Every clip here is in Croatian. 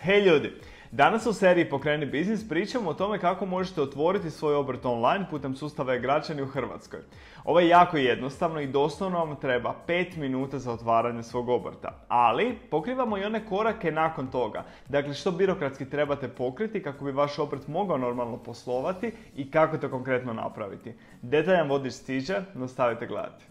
Hej ljudi! Danas u seriji Pokreni biznis pričamo o tome kako možete otvoriti svoj obrt online putem sustava e-građani u Hrvatskoj. Ovo je jako jednostavno i doslovno vam treba 5 minuta za otvaranje svog obrta. Ali pokrivamo i one korake nakon toga. Dakle, što birokratski trebate pokriti kako bi vaš obrt mogao normalno poslovati i kako to konkretno napraviti. Detaljan vodič stiže, nastavite gledati.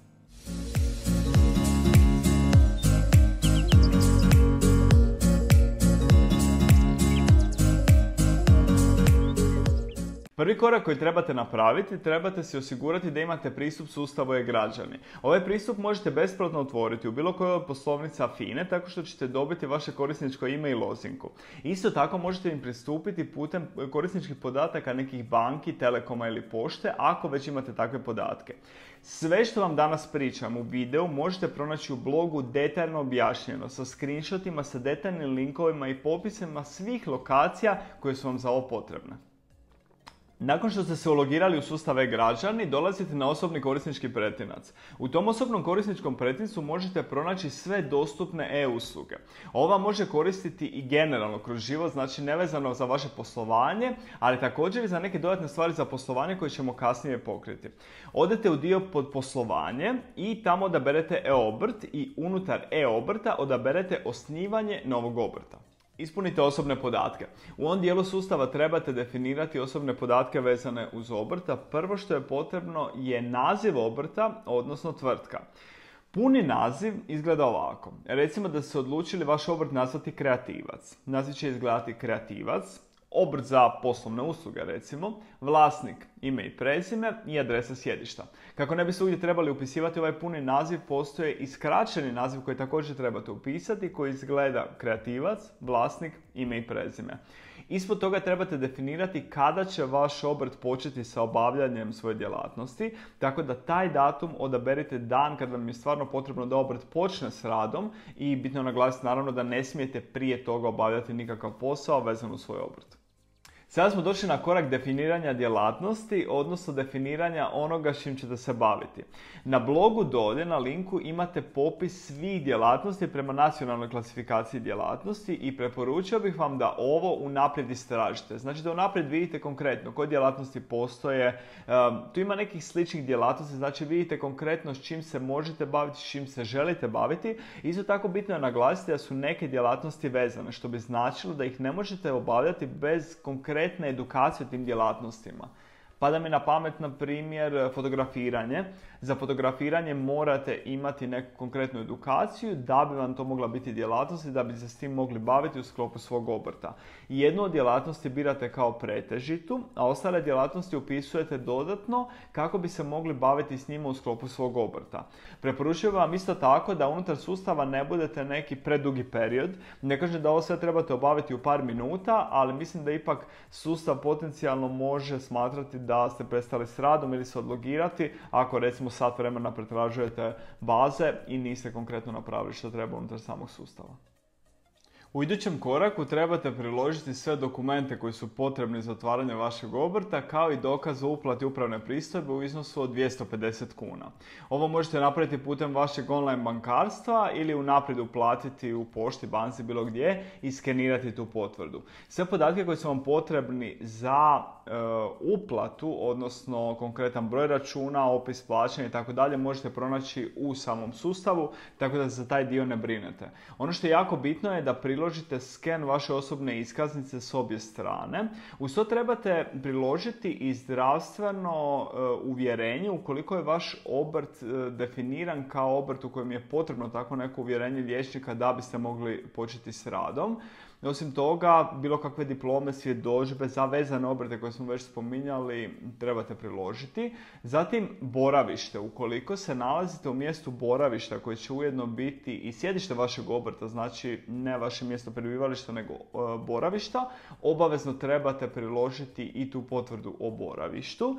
Prvi korak koji trebate napraviti, trebate si osigurati da imate pristup sustavu e-građani. Ovaj pristup možete besplatno otvoriti u bilo kojoj od poslovnica FINA-e tako što ćete dobiti vaše korisničko ime i lozinku. Isto tako možete im pristupiti putem korisničkih podataka nekih banki, telekoma ili pošte ako već imate takve podatke. Sve što vam danas pričam u videu možete pronaći u blogu detaljno objašnjeno sa screenshotima, sa detaljnim linkovima i popisima svih lokacija koje su vam za ovo potrebne. Nakon što ste se ulogirali u sustav e-građani, dolazite na osobni korisnički pretinac. U tom osobnom korisničkom pretincu možete pronaći sve dostupne e-usluge. Ovo vam može koristiti i generalno kroz život, znači nevezano za vaše poslovanje, ali također i za neke dodatne stvari za poslovanje koje ćemo kasnije pokriti. Odete u dio pod poslovanje i tamo odaberete e-obrt i unutar e-obrta odaberete osnivanje novog obrta. Ispunite osobne podatke. U ovom dijelu sustava trebate definirati osobne podatke vezane uz obrta. Prvo što je potrebno je naziv obrta, odnosno tvrtka. Puni naziv izgleda ovako. Recimo da ste odlučili vaš obrt nazvati Kreativac. Naziv će izgledati Kreativac, obrt za poslovne usluge recimo, vlasnik, ime i prezime i adresa sjedišta. Kako ne bi svugdje trebali upisivati ovaj puni naziv, postoje i skraćeni naziv koji također trebate upisati koji izgleda Kreativac, vlasnik, ime i prezime. Ispod toga trebate definirati kada će vaš obrt početi sa obavljanjem svoje djelatnosti, tako da taj datum odaberite dan kad vam je stvarno potrebno da obrt počne s radom i bitno naglasiti naravno da ne smijete prije toga obavljati nikakav posao vezan uz svoj obrt. Sada smo došli na korak definiranja djelatnosti, odnosno definiranja onoga s čim ćete se baviti. Na blogu dolje na linku imate popis svih djelatnosti prema nacionalnoj klasifikaciji djelatnosti i preporučio bih vam da ovo unaprijed istražite. Znači da unaprijed vidite konkretno koje djelatnosti postoje. Tu ima nekih sličnih djelatnosti, znači vidite konkretno s čim se možete baviti, s čim se želite baviti. Isto tako bitno je naglasiti da su neke djelatnosti vezane, što bi značilo da ih ne možete obavljati bez konkretne edukacije o tim djelatnostima. Pada mi na pamet, na primjer, fotografiranje. Za fotografiranje morate imati neku konkretnu edukaciju da bi vam to mogla biti djelatnost i da bi se s tim mogli baviti u sklopu svog obrta. Jednu od djelatnosti birate kao pretežitu, a ostale djelatnosti upisujete dodatno kako bi se mogli baviti s njima u sklopu svog obrta. Preporučujem vam isto tako da unutar sustava ne budete neki predugi period. Ne kažem da ovo sve trebate obaviti u par minuta, ali mislim da ipak sustav potencijalno može smatrati da ste prestali s radom ili se odlogirati ako recimo sat vremena pretražujete baze i niste konkretno napravili što treba unutar samog sustava. U idućem koraku trebate priložiti sve dokumente koji su potrebni za otvaranje vašeg obrta kao i dokaz o uplati upravne pristojbe u iznosu od 250 kuna. Ovo možete napraviti putem vašeg online bankarstva ili unaprijed uplatiti u pošti, banci, bilo gdje i skenirati tu potvrdu. Sve podatke koji su vam potrebni za uplatu, odnosno konkretan broj računa, opis plaćanja i tako dalje možete pronaći u samom sustavu, tako da za taj dio ne brinete. Ono što je jako bitno je da priložite sken vaše osobne iskaznice s obje strane. Uz to trebate priložiti i zdravstveno uvjerenje ukoliko je vaš obrt definiran kao obrt u kojem je potrebno tako neko uvjerenje liječnika da biste mogli početi s radom. Osim toga, bilo kakve diplome, svjedodžbe za vezane obrte koje smo već spominjali trebate priložiti. Zatim boravište. Ukoliko se nalazite u mjestu boravišta koje će ujedno biti i sjedište vašeg obrta, znači ne vaše mjesto prebivališta nego boravišta, obavezno trebate priložiti i tu potvrdu o boravištu.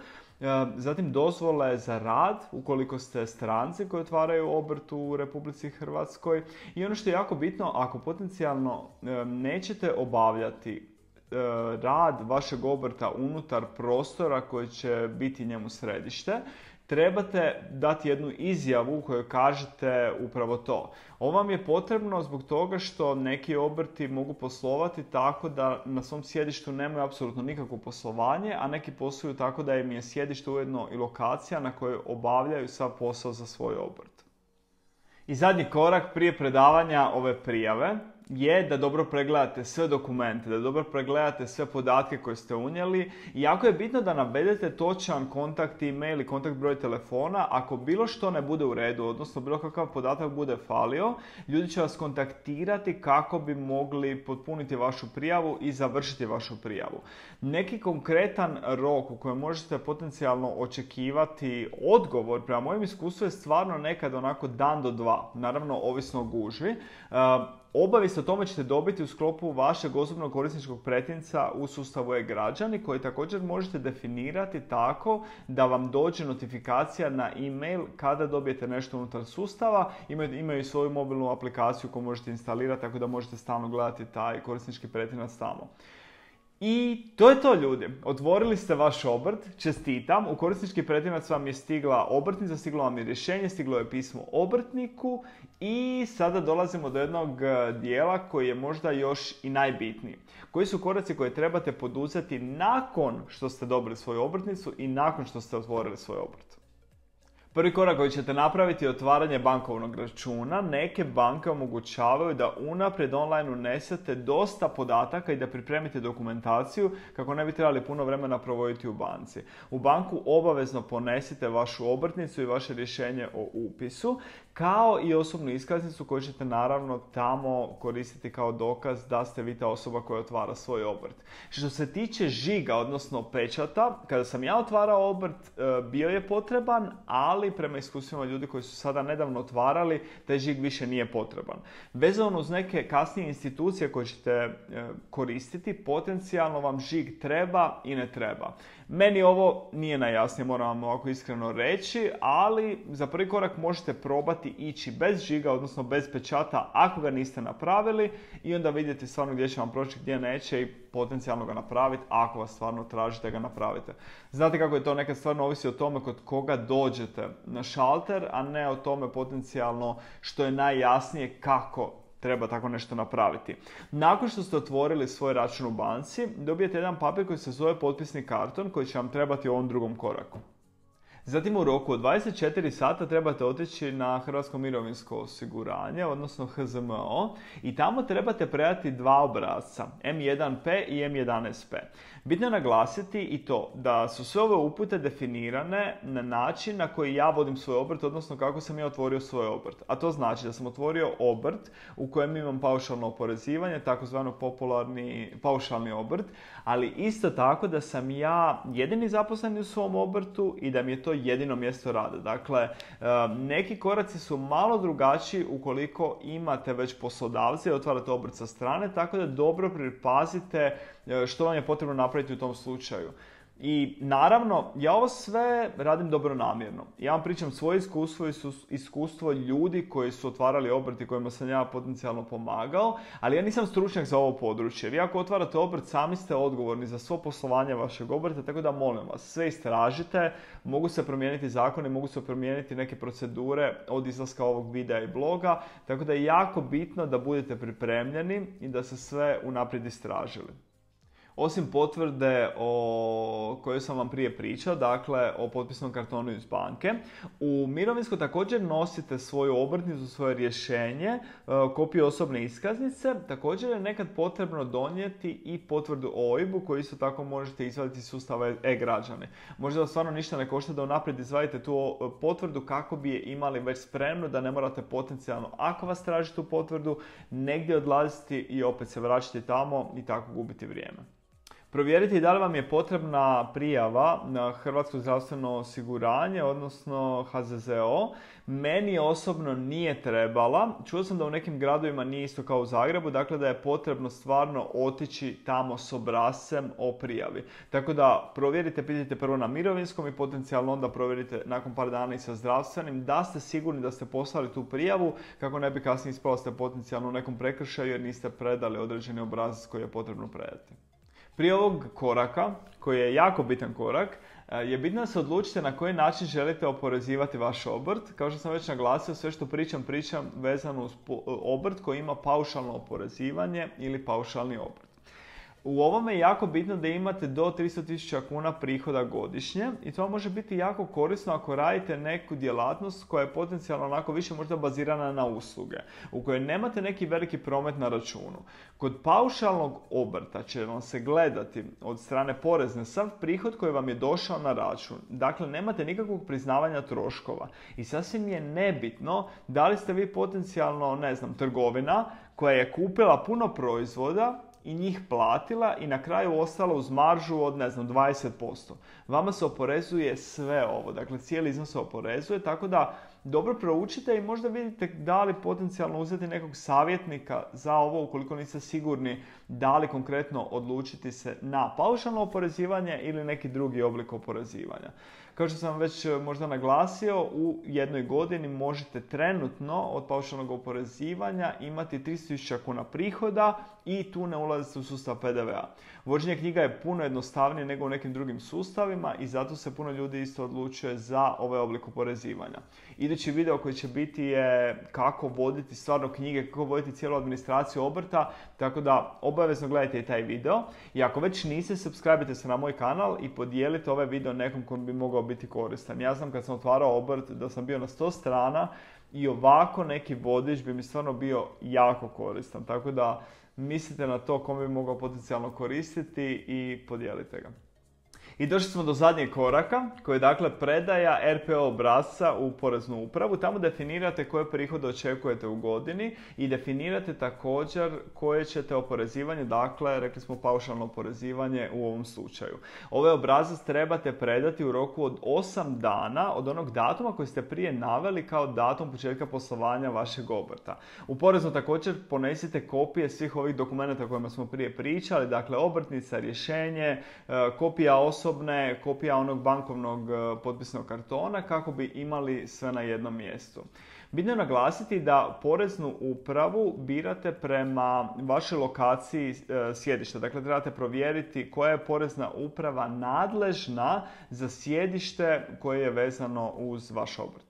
Zatim dozvole za rad, ukoliko ste stranci koji otvaraju obrt u Republici Hrvatskoj. I ono što je jako bitno, ako potencijalno nećete obavljati rad vašeg obrta unutar prostora koji će biti njemu središte, trebate dati jednu izjavu u kojoj kažete upravo to. Ovo vam je potrebno zbog toga što neki obrti mogu poslovati tako da na svom sjedištu nemaju apsolutno nikakvo poslovanje, a neki posluju tako da im je sjedište ujedno i lokacija na kojoj obavljaju sav posao za svoj obrt. I zadnji korak prije predavanja ove prijave je da dobro pregledate sve dokumente, da dobro pregledate sve podatke koje ste unijeli i jako je bitno da navedete točan kontakt e-mail i kontakt broj telefona. Ako bilo što ne bude u redu, odnosno bilo kakav podatak bude falio, ljudi će vas kontaktirati kako bi mogli potpuniti vašu prijavu i završiti vašu prijavu. Neki konkretan rok u kojem možete potencijalno očekivati odgovor, prema mojem iskustvu je stvarno nekad onako dan do dva, naravno ovisno o gužvi. Obavijest o tome ćete dobiti u sklopu vašeg osobnog korisničkog pretinca u sustavu e-građani koji također možete definirati tako da vam dođe notifikacija na e-mail kada dobijete nešto unutar sustava. Imaju i svoju mobilnu aplikaciju koju možete instalirati tako da možete stalno gledati taj korisnički pretinac tamo. I to je to, ljudi. Otvorili ste vaš obrt, čestitam. U korisnički pretinac vam je stigla obrtnica, stiglo vam je rješenje, stiglo je pismo obrtniku i sada dolazimo do jednog dijela koji je možda još i najbitniji. Koji su koraci koje trebate poduzeti nakon što ste dobili svoju obrtnicu i nakon što ste otvorili svoj obrt? Prvi korak koji ćete napraviti je otvaranje bankovnog računa. Neke banke omogućavaju da unaprijed online unesete dosta podataka i da pripremite dokumentaciju kako ne bi trebali puno vremena provoditi u banci. U banku obavezno ponesite vašu obrtnicu i vaše rješenje o upisu, kao i osobnu iskaznicu koju ćete naravno tamo koristiti kao dokaz da ste vi ta osoba koja otvara svoj obrt. Što se tiče žiga, odnosno pečata, kada sam ja otvarao obrt bio je potreban, ali prema iskustvima ljudi koji su sada nedavno otvarali, taj žig više nije potreban. Vezano uz neke kasnije institucije koje ćete koristiti, potencijalno vam žig treba i ne treba. Meni ovo nije najjasnije, moram vam ovako iskreno reći, ali za prvi korak možete probati ići bez žiga, odnosno bez pečata ako ga niste napravili i onda vidjeti stvarno gdje će vam proći, gdje neće i potencijalno ga napraviti ako vas stvarno tražite ga napravite. Znate kako je to, nekad stvarno ovisi o tome kod koga dođete na šalter, a ne o tome potencijalno što je najjasnije kako treba tako nešto napraviti. Nakon što ste otvorili svoj račun u banci, dobijete jedan papir koji se zove potpisni karton koji će vam trebati u ovom drugom koraku. Zatim u roku od 24 sata trebate otići na Hrvatsko mirovinsko osiguranje, odnosno HZMO, i tamo trebate predati dva obrasca, M1P i M11P. Bitno je naglasiti i to da su sve ove upute definirane na način na koji ja vodim svoj obrt, odnosno kako sam ja otvorio svoj obrt. A to znači da sam otvorio obrt u kojem imam paušalno oporezivanje, takozvano popularni paušalni obrt, ali isto tako da sam ja jedini zaposleni u svom obrtu i da mi je to jedino mjesto rada. Dakle, neki koraci su malo drugačiji ukoliko imate već poslodavce i otvarate obrt sa strane, tako da dobro pripazite što vam je potrebno napraviti u tom slučaju. I naravno, ja ovo sve radim dobronamjerno. Ja vam pričam svoje iskustvo i iskustvo ljudi koji su otvarali obrt i kojima sam ja potencijalno pomagao, ali ja nisam stručnjak za ovo područje. Vi ako otvarate obrt, sami ste odgovorni za svo poslovanje vašeg obrta, tako da molim vas, sve istražite, mogu se promijeniti zakoni, mogu se promijeniti neke procedure od izlaska ovog videa i bloga, tako da je jako bitno da budete pripremljeni i da se sve unaprijed istražili. Osim potvrde o kojoj sam vam prije pričao, dakle o potpisnom kartonu iz banke, u mirovinsko također nosite svoju obrtnicu, svoje rješenje, kopiju osobne iskaznice. Također je nekad potrebno donijeti i potvrdu o OIB-u koju isto tako možete izvaditi iz sustava e-građani. Možda vas stvarno ništa ne košta da unaprijed izvadite tu potvrdu kako bi je imali već spremnu, da ne morate potencijalno, ako vas traži tu potvrdu, negdje odlaziti i opet se vraćati tamo i tako gubiti vrijeme. Provjeriti da li vam je potrebna prijava na Hrvatsko zdravstveno osiguranje, odnosno HZZO. Meni osobno nije trebala. Čuo sam da u nekim gradovima nije isto kao u Zagrebu, dakle da je potrebno stvarno otići tamo s obrascem o prijavi. Tako da provjerite, pitajte prvo na mirovinskom i potencijalno onda provjerite nakon par dana i sa zdravstvenim da ste sigurni da ste poslali tu prijavu kako ne bi kasnije ispalo ste potencijalno u nekom prekršaju jer niste predali određeni obrazac koji je potrebno predati. Prije ovog koraka, koji je jako bitan korak, je bitno da se odlučite na koji način želite oporezivati vaš obrt. Kao što sam već naglasio, sve što pričam vezano uz obrt koji ima paušalno oporezivanje ili paušalni obrt. U ovome je jako bitno da imate do 300.000 kuna prihoda godišnje i to može biti jako korisno ako radite neku djelatnost koja je potencijalno onako više možda bazirana na usluge, u kojoj nemate neki veliki promet na računu. Kod paušalnog obrta će vam se gledati od strane porezne sav prihod koji vam je došao na račun. Dakle, nemate nikakvog priznavanja troškova i sasvim je nebitno da li ste vi potencijalno, trgovina koja je kupila puno proizvoda i njih platila i na kraju ostala uz maržu od 20%. Vama se oporezuje sve ovo, dakle cijeli iznos se oporezuje, tako da dobro proučite i možda vidite da li potencijalno uzeti nekog savjetnika za ovo ukoliko niste sigurni da li konkretno odlučiti se na paušalno oporezivanje ili neki drugi oblik oporezivanja. Kao što sam već možda naglasio, u jednoj godini možete trenutno od paušalnog oporezivanja imati 300.000 kuna prihoda i tu ne ulazite u sustav PDV-a. Vođenje knjiga je puno jednostavnije nego u nekim drugim sustavima i zato se puno ljudi isto odlučuje za ovaj oblik oporezivanja. Idući video koji će biti je kako voditi stvarno knjige, kako voditi cijelu administraciju obrta, tako da obavezno gledajte i taj video. I ako već niste, subscribe-ite se na moj kanal i podijelite ovaj video nekom kom bi mogao biti koristan. Ja znam kad sam otvarao obrt da sam bio na 100 strana i ovako neki vodič bi mi stvarno bio jako koristan. Tako da mislite na to kome bi mogao potencijalno koristiti i podijelite ga. I došli smo do zadnjeg koraka, koji je dakle predaja RPO obrasca u poreznu upravu. Tamo definirate koje prihode očekujete u godini i definirate također koje ćete oporezivanje, dakle rekli smo paušalno oporezivanje u ovom slučaju. Ovaj obrazac trebate predati u roku od 8 dana od onog datuma koji ste prije naveli kao datum početka poslovanja vašeg obrta. U poreznu također ponesite kopije svih ovih dokumenta o kojima smo prije pričali, dakle obrtnica, rješenje, kopija osobne, kopija onog bankovnog potpisnog kartona kako bi imali sve na jednom mjestu. Bitno je naglasiti da poreznu upravu birate prema vašoj lokaciji sjedišta. Dakle, trebate provjeriti koja je porezna uprava nadležna za sjedište koje je vezano uz vaš obrt.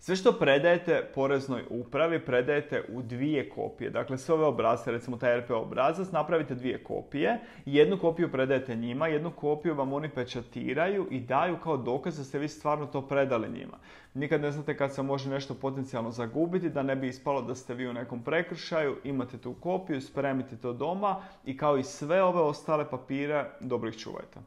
Sve što predajete poreznoj upravi predajete u 2 kopije. Dakle, sve ove obrasce, recimo taj RPO obrazac, napravite 2 kopije. Jednu kopiju predajete njima, jednu kopiju vam oni pečatiraju i daju kao dokaz da ste vi stvarno to predali njima. Nikad ne znate kad se može nešto potencijalno zagubiti, da ne bi ispalo da ste vi u nekom prekršaju. Imate tu kopiju, spremite to doma i kao i sve ove ostale papire, dobro ih čuvajte.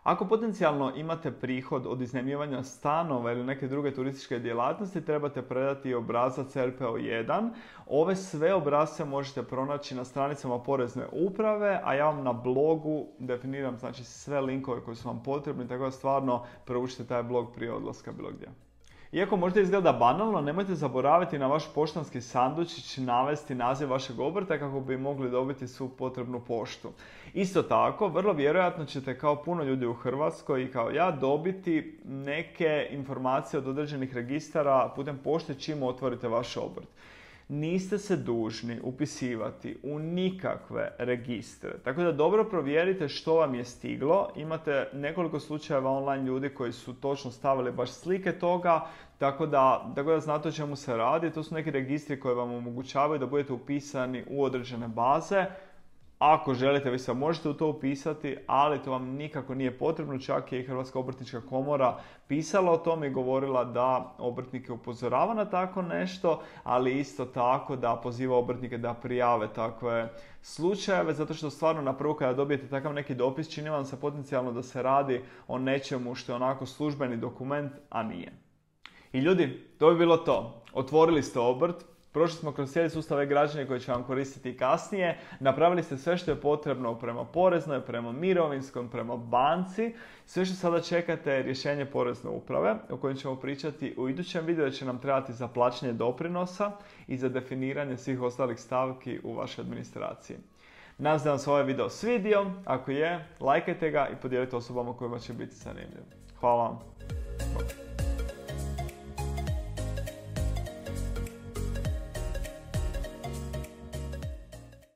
Ako potencijalno imate prihod od iznajmljivanja stanova ili neke druge turističke djelatnosti, trebate predati i obrazac RPO1. Ove sve obrazce možete pronaći na stranicama porezne uprave, a ja vam na blogu definiram sve linkove koji su vam potrebni, tako da stvarno proučite taj blog prije odlaska bilo gdje. Iako možda izgleda banalno, nemojte zaboraviti na vaš poštanski sandučić navesti naziv vašeg obrta kako bi mogli dobiti svu potrebnu poštu. Isto tako, vrlo vjerojatno ćete kao puno ljudi u Hrvatskoj i kao ja dobiti neke informacije od određenih registara putem pošte čim otvorite vaš obrt. Niste se dužni upisivati u nikakve registre. Tako da dobro provjerite što vam je stiglo. Imate nekoliko slučajeva online ljudi koji su točno stavili baš slike toga, tako da znate o čemu se radi. To su neki registri koji vam omogućavaju da budete upisani u određene baze. Ako želite, vi se možete u to upisati, ali to vam nikako nije potrebno. Čak je i Hrvatska obrtnička komora pisala o tome i govorila da obrtnike upozorava na tako nešto, ali isto tako da poziva obrtnike da prijave takve slučajeve, zato što stvarno na prvu kada dobijete takav neki dopis, čini vam se potencijalno da se radi o nečemu što je onako službeni dokument, a nije. I ljudi, to bi bilo to. Otvorili ste obrt. Prošli smo kroz cijeli sustav e-građani koji će vam koristiti i kasnije. Napravili ste sve što je potrebno prema poreznoj, prema mirovinskom, prema banci. Sve što sada čekate je rješenje porezne uprave o kojem ćemo pričati u idućem videu, će nam trebati za plaćanje doprinosa i za definiranje svih ostalih stavki u vašoj administraciji. Nadam se da vam se ovaj video svidio. Ako je, lajkajte ga i podijelite osobama kojima će biti zanimljiv. Hvala vam.